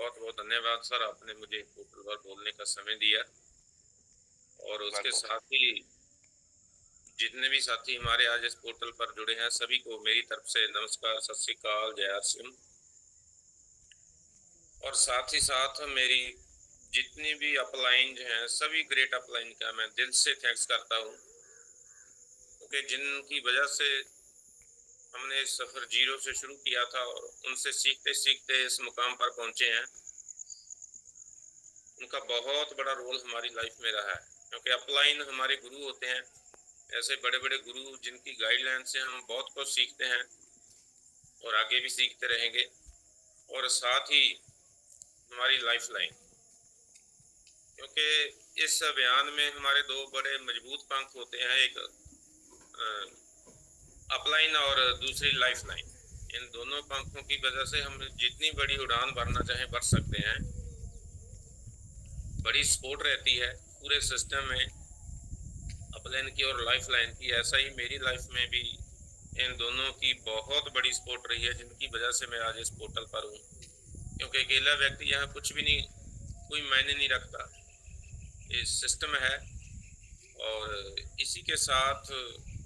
बहुत बहुत धन्यवाद सर, आपने मुझे पोर्टल पर बोलने का समय दिया। और उसके साथ ही जितने भी साथी हमारे आज इस पोर्टल पर जुड़े हैं सभी को मेरी तरफ से नमस्कार, सत श्री अकाल, जय आर सिंह। और साथ ही साथ मेरी जितनी भी अपलाइन हैं सभी ग्रेट अपलाइन का मैं दिल से थैंक्स करता हूँ, क्योंकि जिनकी वजह से हमने सफ़र जीरो से शुरू किया था और उनसे सीखते सीखते इस मुकाम पर पहुँचे हैं, उनका बहुत बड़ा रोल हमारी लाइफ में रहा है। क्योंकि अपलाइन हमारे गुरु होते हैं, ऐसे बड़े बड़े गुरु जिनकी गाइडलाइन से हम बहुत कुछ सीखते हैं और आगे भी सीखते रहेंगे। और साथ ही हमारी लाइफ लाइन, क्योंकि इस अभियान में हमारे दो बड़े मजबूत पंख होते हैं, एक अपलाइन और दूसरी लाइफ लाइन। इन दोनों पंखों की वजह से हम जितनी बड़ी उड़ान भरना चाहें भर सकते हैं। बड़ी सपोर्ट रहती है पूरे सिस्टम में अपलाइन की और लाइफ लाइन की। ऐसा ही मेरी लाइफ में भी इन दोनों की बहुत बड़ी सपोर्ट रही है, जिनकी वजह से मैं आज इस पोर्टल पर हूँ। क्योंकि अकेला व्यक्ति यहाँ कुछ भी नहीं, कोई मायने नहीं रखता, ये सिस्टम है। और इसी के साथ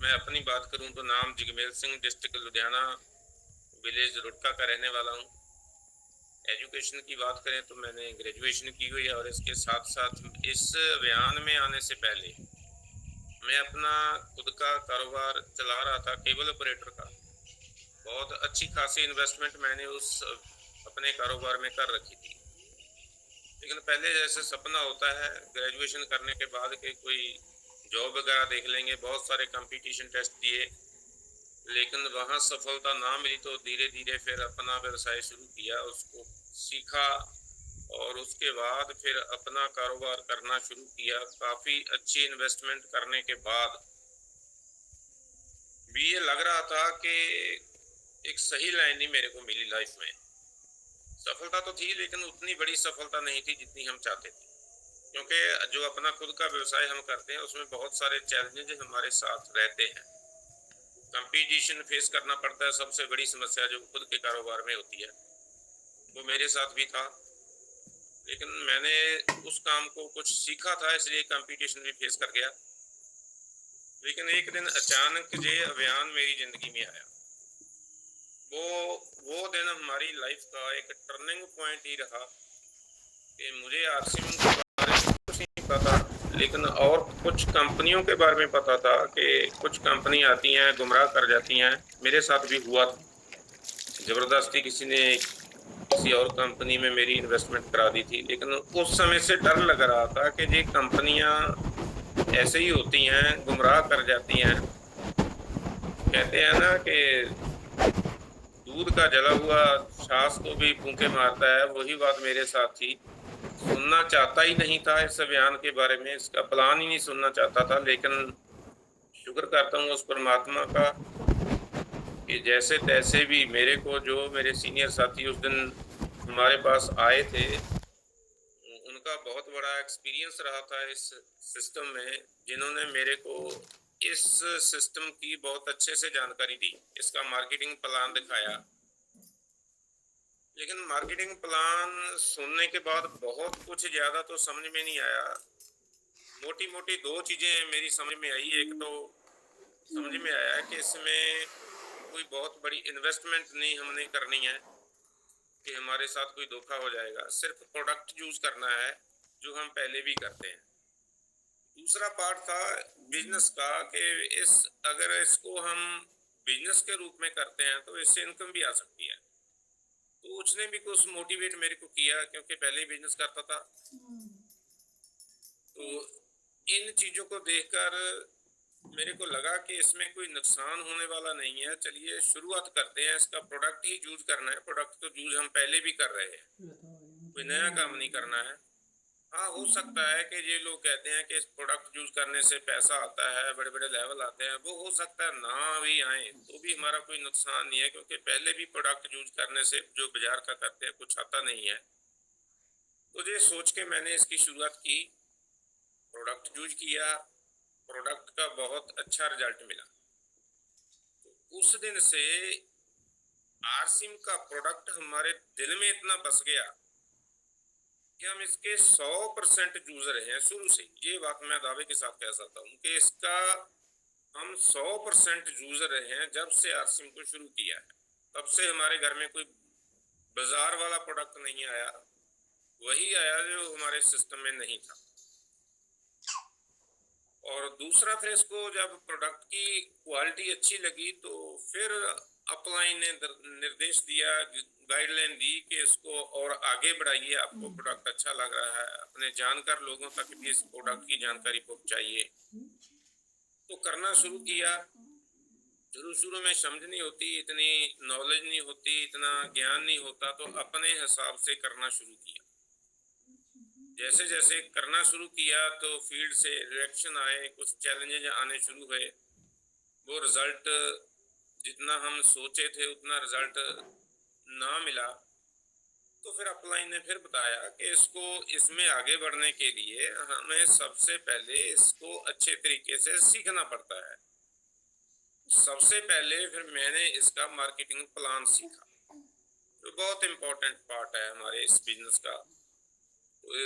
मैं अपनी बात करूं तो नाम जगमेल सिंह, डिस्ट्रिक्ट लुधियाना, विलेज रुड़का का रहने वाला हूं। एजुकेशन की बात करें तो मैंने ग्रेजुएशन की हुई है और इसके साथ साथ इस अभियान में आने से पहले मैं अपना खुद का कारोबार चला रहा था, केबल ऑपरेटर का। बहुत अच्छी खासी इन्वेस्टमेंट मैंने उस अपने कारोबार में कर रखी थी। लेकिन पहले जैसे सपना होता है ग्रेजुएशन करने के बाद कि कोई जॉब वगैरह देख लेंगे, बहुत सारे कंपटीशन टेस्ट दिए, लेकिन वहाँ सफलता ना मिली तो धीरे धीरे फिर अपना व्यवसाय शुरू किया, उसको सीखा और उसके बाद फिर अपना कारोबार करना शुरू किया। काफ़ी अच्छी इन्वेस्टमेंट करने के बाद भी ये लग रहा था कि एक सही लाइन ही मेरे को मिली लाइफ में। सफलता तो थी लेकिन उतनी बड़ी सफलता नहीं थी जितनी हम चाहते थे, क्योंकि जो अपना खुद का व्यवसाय हम करते हैं उसमें बहुत सारे चैलेंजेस हमारे साथ रहते हैं। कंपटीशन फेस करना पड़ता है, सबसे बड़ी समस्या जो खुद के कारोबार में होती है, वो मेरे साथ भी था। लेकिन मैंने उस काम को कुछ सीखा था, इसलिए कंपटीशन भी फेस कर गया। लेकिन एक दिन अचानक ये अभियान मेरी ज़िंदगी में आया। वो दिन हमारी लाइफ का एक टर्निंग पॉइंट ही रहा कि मुझे आरसीएम के बारे में कुछ नहीं पता, लेकिन और कुछ कंपनियों के बारे में पता था कि कुछ कंपनी आती हैं गुमराह कर जाती हैं। मेरे साथ भी हुआ था, ज़बरदस्ती किसी ने किसी और कंपनी में मेरी इन्वेस्टमेंट करा दी थी। लेकिन उस समय से डर लग रहा था कि ये कंपनियां ऐसे ही होती हैं, गुमराह कर जाती हैं। कहते हैं ना कि दूध का जला हुआ छाछ को भी फूंके मारता है, वही बात मेरे साथ थी। सुनना चाहता ही नहीं था इस अभियान के बारे में, इसका प्लान ही नहीं सुनना चाहता था। लेकिन शुक्र करता हूँ उस परमात्मा का कि जैसे तैसे भी मेरे को, जो मेरे सीनियर साथी उस दिन हमारे पास आए थे, उनका बहुत बड़ा एक्सपीरियंस रहा था इस सिस्टम में, जिन्होंने मेरे को इस सिस्टम की बहुत अच्छे से जानकारी दी, इसका मार्केटिंग प्लान दिखाया। लेकिन मार्केटिंग प्लान सुनने के बाद बहुत कुछ ज़्यादा तो समझ में नहीं आया। मोटी मोटी दो चीज़ें मेरी समझ में आई। एक तो समझ में आया कि इसमें कोई बहुत बड़ी इन्वेस्टमेंट नहीं हमने करनी है कि हमारे साथ कोई धोखा हो जाएगा, सिर्फ प्रोडक्ट यूज़ करना है जो हम पहले भी करते हैं। दूसरा पार्ट था बिजनेस का कि अगर इसको हम बिजनेस के रूप में करते हैं तो इससे इनकम भी आ सकती है। तो उसने भी कुछ मोटिवेट मेरे को किया, क्योंकि पहले ही बिजनेस करता था। तो इन चीज़ों को देखकर मेरे को लगा कि इसमें कोई नुकसान होने वाला नहीं है, चलिए शुरुआत करते हैं। इसका प्रोडक्ट ही यूज करना है, प्रोडक्ट तो यूज हम पहले भी कर रहे हैं, कोई नया काम नहीं करना है। हाँ, हो सकता है कि ये लोग कहते हैं कि इस प्रोडक्ट यूज करने से पैसा आता है, बड़े बड़े लेवल आते हैं, वो हो सकता है ना भी आए तो भी हमारा कोई नुकसान नहीं है, क्योंकि पहले भी प्रोडक्ट यूज करने से जो बाजार का करते हैं कुछ आता नहीं है। तो ये सोच के मैंने इसकी शुरुआत की, प्रोडक्ट यूज किया, प्रोडक्ट का बहुत अच्छा रिजल्ट मिला। तो उस दिन से आरसिम का प्रोडक्ट हमारे दिल में इतना बस गया कि हम इसके 100% यूजर हैं शुरू से। ये बात मैं दावे के साथ कह सकता हूँ कि इसका हम 100% यूजर हैं जब से आरसिम को शुरू किया है। तब से हमारे घर में कोई बाजार वाला प्रोडक्ट नहीं आया, वही आया जो हमारे सिस्टम में नहीं था। और दूसरा फिर इसको जब प्रोडक्ट की क्वालिटी अच्छी लगी तो फिर अपलाइन ने निर्देश दिया, गाइडलाइन दी कि इसको और आगे बढ़ाइए, आपको प्रोडक्ट अच्छा लग रहा है, अपने जानकार लोगों तक भी इस प्रोडक्ट की जानकारी पहुंचाइए। तो करना शुरू किया। शुरू में समझ नहीं होती, इतनी नॉलेज नहीं होती, इतना ज्ञान नहीं होता, तो अपने हिसाब से करना शुरू किया। जैसे जैसे करना शुरू किया तो फील्ड से रिएक्शन आए, कुछ चैलेंजेस आने शुरू हुए। वो रिजल्ट जितना हम सोचे थे उतना रिजल्ट ना मिला। तो फिर अपलाइन ने फिर बताया कि इसको इसमें आगे बढ़ने के लिए हमें सबसे पहले इसको अच्छे तरीके से सीखना पड़ता है। सबसे पहले फिर मैंने इसका मार्केटिंग प्लान सीखा, जो बहुत इम्पोर्टेंट पार्ट है हमारे इस बिजनेस का।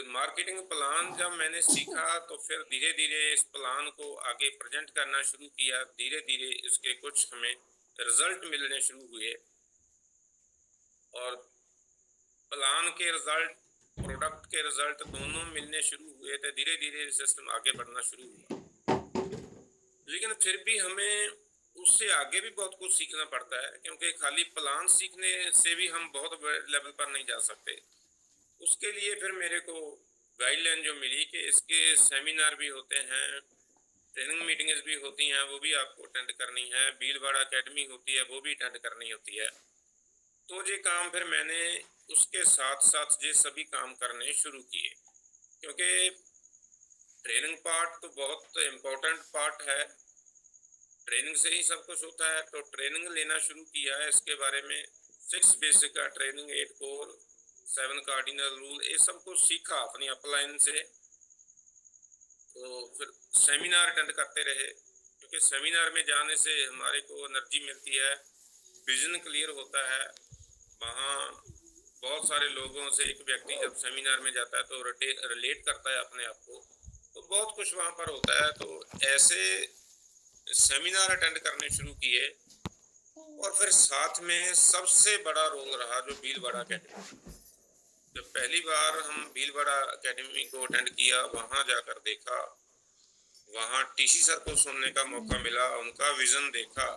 मार्केटिंग प्लान जब मैंने सीखा तो फिर धीरे धीरे इस प्लान को आगे प्रेजेंट करना शुरू किया। धीरे धीरे इसके कुछ हमें रिजल्ट मिलने शुरू हुए और प्लान के रिजल्ट, प्रोडक्ट के रिजल्ट दोनों मिलने शुरू हुए थे। धीरे धीरे सिस्टम आगे बढ़ना शुरू हुआ, लेकिन फिर भी हमें उससे आगे भी बहुत कुछ सीखना पड़ता है, क्योंकि खाली प्लान सीखने से भी हम बहुत बड़े लेवल पर नहीं जा सकते। उसके लिए फिर मेरे को गाइडलाइन जो मिली कि इसके सेमिनार भी होते हैं, ट्रेनिंग मीटिंग्स भी होती हैं, वो भी आपको अटेंड करनी है, भीलवाड़ा एकेडमी होती है, वो भी अटेंड करनी होती है। तो ये काम फिर मैंने उसके साथ साथ ये सभी काम करने शुरू किए, क्योंकि ट्रेनिंग पार्ट तो बहुत इम्पोर्टेंट पार्ट है। ट्रेनिंग से ही सब कुछ होता है। तो ट्रेनिंग लेना शुरू किया है इसके बारे में। 6 बेसिक का ट्रेनिंग, 8 कोर, 7 कार्डिनल रूल, ये सब कुछ सीखा अपनी अपलाइन से। तो फिर सेमिनार अटेंड करते रहे, क्योंकि सेमिनार में जाने से हमारे को एनर्जी मिलती है, विजन क्लियर होता है। वहाँ बहुत सारे लोगों से एक व्यक्ति जब सेमिनार में जाता है तो रिलेट करता है अपने आप को, तो बहुत कुछ वहाँ पर होता है। तो ऐसे सेमिनार अटेंड करने शुरू किए। और फिर साथ में सबसे बड़ा रोल रहा जो भीलवाड़ा एकेडमी। जब पहली बार हम भीलवाड़ा एकेडमी को अटेंड किया, वहां जाकर देखा, वहां टीसी सर को सुनने का मौका मिला, उनका विजन देखा,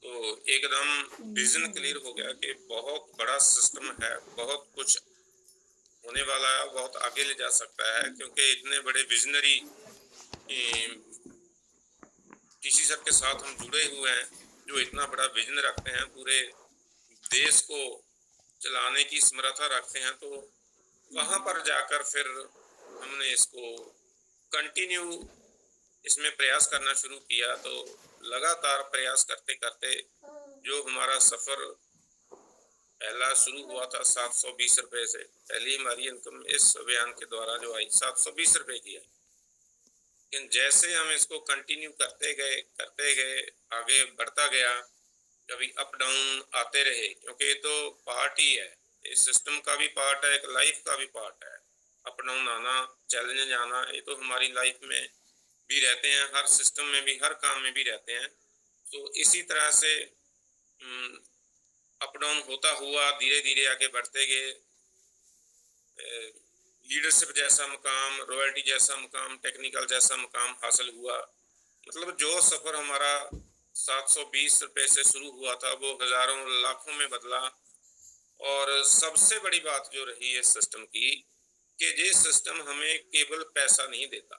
तो एकदम विजन क्लियर हो गया कि बहुत बड़ा सिस्टम है, बहुत कुछ होने वाला है, बहुत आगे ले जा सकता है। क्योंकि इतने बड़े विजनरी टीसी सर के साथ हम जुड़े हुए हैं, जो इतना बड़ा विजन रखते हैं, पूरे देश को चलाने की समर्था रखते हैं। तो वहां पर जाकर फिर हमने इसको कंटिन्यू इसमें प्रयास करना शुरू किया। तो लगातार प्रयास करते करते जो हमारा सफर पहला शुरू हुआ था 720 रुपए से, पहली हमारी इनकम इस अभियान के द्वारा जो आई 720 रुपए की आई। लेकिन जैसे हम इसको कंटिन्यू करते गए आगे बढ़ता गया, कभी अप डाउन आते रहे, क्योंकि ये तो पार्ट ही है, इस सिस्टम का भी पार्ट है, एक लाइफ का भी पार्ट है। अप डाउन आना, चैलेंज आना, ये तो हमारी लाइफ में भी रहते हैं, हर सिस्टम में भी, हर काम में भी रहते हैं। तो इसी तरह से अप डाउन होता हुआ धीरे धीरे आगे बढ़ते गए। लीडरशिप जैसा मुकाम, रॉयल्टी जैसा मुकाम, टेक्निकल जैसा मुकाम हासिल हुआ। मतलब जो सफर हमारा 720 रुपए से शुरू हुआ था वो हजारों लाखों में बदला। और सबसे बड़ी बात जो रही है सिस्टम की, कि ये सिस्टम हमें केवल पैसा नहीं देता,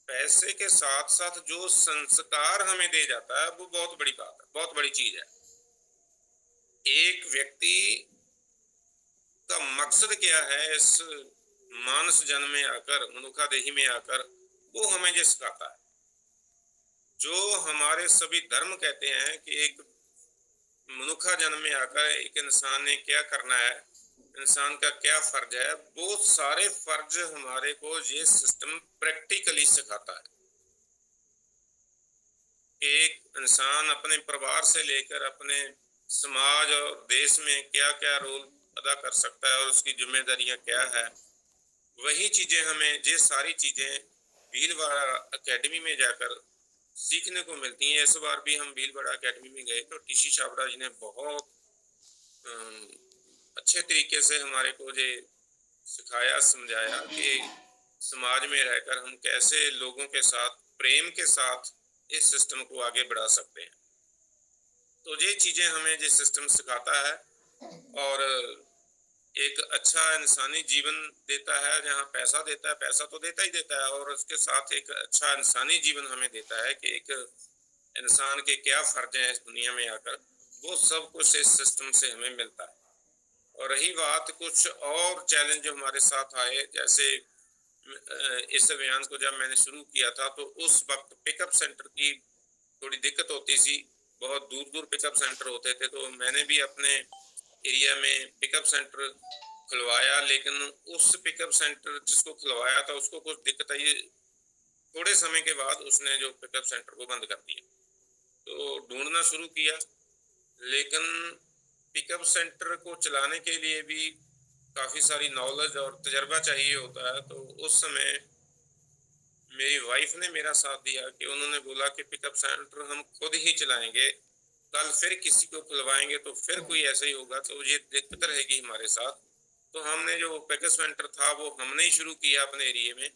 पैसे के साथ साथ जो संस्कार हमें दे जाता है वो बहुत बड़ी बात है, बहुत बड़ी चीज है। एक व्यक्ति का मकसद क्या है इस मानस जन्म में आकर, मनुखा देही में आकर, वो हमें ये सिखाता है। जो हमारे सभी धर्म कहते हैं कि एक मनुखा जन्म में आकर एक इंसान ने क्या करना है, इंसान का क्या फर्ज है, वो सारे फर्ज हमारे को ये सिस्टम प्रैक्टिकली सिखाता है। एक इंसान अपने परिवार से लेकर अपने समाज और देश में क्या क्या रोल अदा कर सकता है और उसकी जिम्मेदारियां क्या है, वही चीज़ें हमें, ये सारी चीज़ें भीलवाड़ा एकेडमी में जाकर सीखने को मिलती हैं। इस बार भी हम भीलवाड़ा एकेडमी में गए तो टीसी छाबड़ा जी ने बहुत अच्छे तरीके से हमारे को ये सिखाया, समझाया कि समाज में रहकर हम कैसे लोगों के साथ प्रेम के साथ इस सिस्टम को आगे बढ़ा सकते हैं। तो ये चीज़ें हमें ये सिस्टम सिखाता है और एक अच्छा इंसानी जीवन देता है। जहाँ पैसा देता है, पैसा तो देता ही देता है, और उसके साथ एक अच्छा इंसानी जीवन हमें देता है कि एक इंसान के क्या फर्ज हैं इस दुनिया में आकर, वो सब कुछ इस सिस्टम से हमें मिलता है। और रही बात कुछ और चैलेंज जो हमारे साथ आए, जैसे इस अभियान को जब मैंने शुरू किया था तो उस वक्त पिकअप सेंटर की थोड़ी दिक्कत होती थी, बहुत दूर दूर पिकअप सेंटर होते थे। तो मैंने भी अपने एरिया में पिकअप सेंटर खुलवाया, लेकिन उस पिकअप सेंटर जिसको खुलवाया था उसको कुछ दिक्कत आई। थोड़े समय के बाद उसने जो पिकअप सेंटर को बंद कर दिया, तो ढूंढना शुरू किया, लेकिन पिकअप सेंटर को चलाने के लिए भी काफ़ी सारी नॉलेज और तजर्बा चाहिए होता है। तो उस समय मेरी वाइफ ने मेरा साथ दिया कि उन्होंने बोला कि पिकअप सेंटर हम खुद ही चलाएंगे, कल फिर किसी को खुलवाएंगे तो फिर कोई ऐसा ही होगा, तो ये दिक्कत रहेगी हमारे साथ। तो हमने जो पिकअप सेंटर था वो हमने ही शुरू किया अपने एरिया में,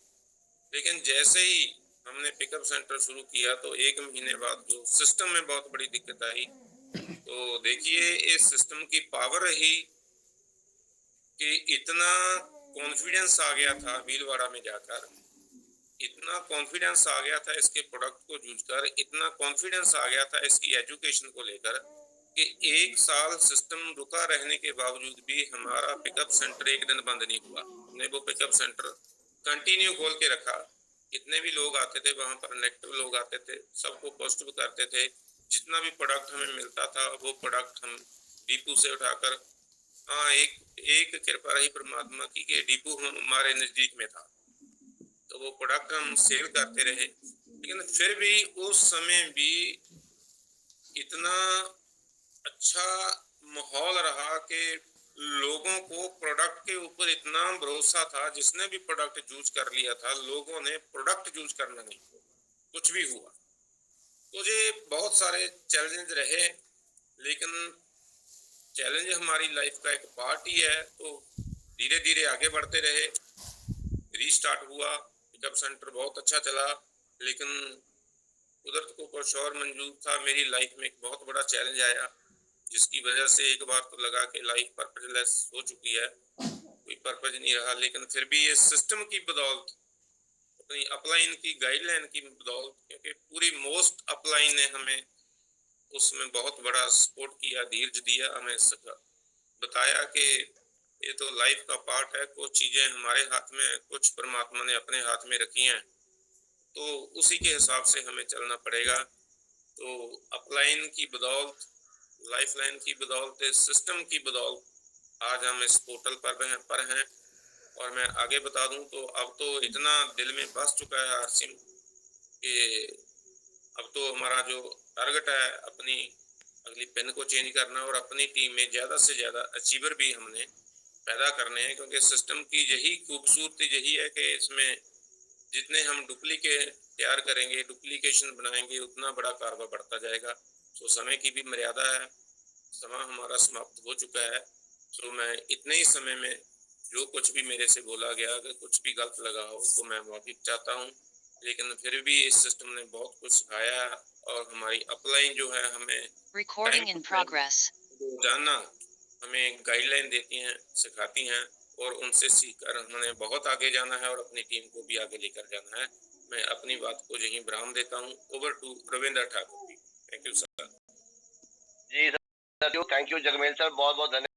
लेकिन जैसे ही हमने पिकअप सेंटर शुरू किया तो 1 महीने बाद जो सिस्टम में बहुत बड़ी दिक्कत आई। तो देखिए इस सिस्टम की पावर रही कि इतना कॉन्फिडेंस आ गया था भीलवाड़ा में जाकर, इतना कॉन्फिडेंस आ गया था इसके प्रोडक्ट को यूज कर, इतना कॉन्फिडेंस आ गया था इसकी एजुकेशन को लेकर कि 1 साल सिस्टम रुका रहने के बावजूद भी हमारा पिकअप सेंटर एक दिन बंद नहीं हुआ। हमने वो पिकअप सेंटर कंटिन्यू खोल के रखा। जितने भी लोग आते थे वहां पर, नेगेटिव लोग आते थे, सबको पॉजिटिव करते थे। जितना भी प्रोडक्ट हमें मिलता था वो प्रोडक्ट हम डिपू से उठाकर, हाँ, एक कृपा रही परमात्मा की कि डिपू हमारे नजदीक में था तो वो प्रोडक्ट हम सेल करते रहे। लेकिन फिर भी उस समय भी इतना अच्छा माहौल रहा कि लोगों को प्रोडक्ट के ऊपर इतना भरोसा था, जिसने भी प्रोडक्ट यूज कर लिया था लोगों ने प्रोडक्ट यूज करना नहीं, कुछ भी हुआ। तो ये बहुत सारे चैलेंज रहे, लेकिन चैलेंज हमारी लाइफ का एक पार्ट ही है। तो धीरे धीरे आगे बढ़ते रहे, रीस्टार्ट हुआ, पिकअप सेंटर बहुत अच्छा चला, लेकिन कुदरत को कुछ और मंजूर था। मेरी लाइफ में एक बहुत बड़ा चैलेंज आया, जिसकी वजह से एक बार तो लगा कि लाइफ पर्पजलेस हो चुकी है, कोई पर्पज नहीं रहा। लेकिन फिर भी ये सिस्टम की बदौलत, अपनी अपलाइन की गाइडलाइन की बदौलत, क्योंकि पूरी मोस्ट अपलाइन ने हमें उसमें बहुत बड़ा सपोर्ट किया, धीरज दिया, हमें बताया कि ये तो लाइफ का पार्ट है, कुछ चीज़ें हमारे हाथ में, कुछ परमात्मा ने अपने हाथ में रखी हैं, तो उसी के हिसाब से हमें चलना पड़ेगा। तो अपलाइन की बदौलत, लाइफ लाइन की बदौलत, सिस्टम की बदौलत आज हम इस पोर्टल पर हैं। और मैं आगे बता दूं तो अब तो इतना दिल में बस चुका है आरसिम कि अब तो हमारा जो टारगेट है अपनी अगली पिन को चेंज करना और अपनी टीम में ज़्यादा से ज़्यादा अचीवर भी हमने पैदा करने हैं। क्योंकि सिस्टम की यही खूबसूरती यही है कि इसमें जितने हम डुप्लीकेट तैयार करेंगे, डुप्लीकेशन बनाएंगे, उतना बड़ा कारोबार बढ़ता जाएगा। तो समय की भी मर्यादा है, समय हमारा समाप्त हो चुका है। तो मैं इतने ही समय में जो कुछ भी मेरे से बोला गया, अगर कुछ भी गलत लगा हो तो मैं माफी चाहता हूँ। लेकिन फिर भी इस सिस्टम ने बहुत कुछ सिखाया और हमारी अपलाइन जो है हमें रिकॉर्डिंग इन प्रोग्रेस रोजाना हमें गाइडलाइन देती हैं, सिखाती हैं, और उनसे सीखकर हमने बहुत आगे जाना है और अपनी टीम को भी आगे लेकर जाना है। मैं अपनी बात को यहीं विराम देता हूँ। Over to Ravindra Thakur ji. Thank you sir. जी sir, thank you Jagmel sir, बहुत बहुत धन्यवाद।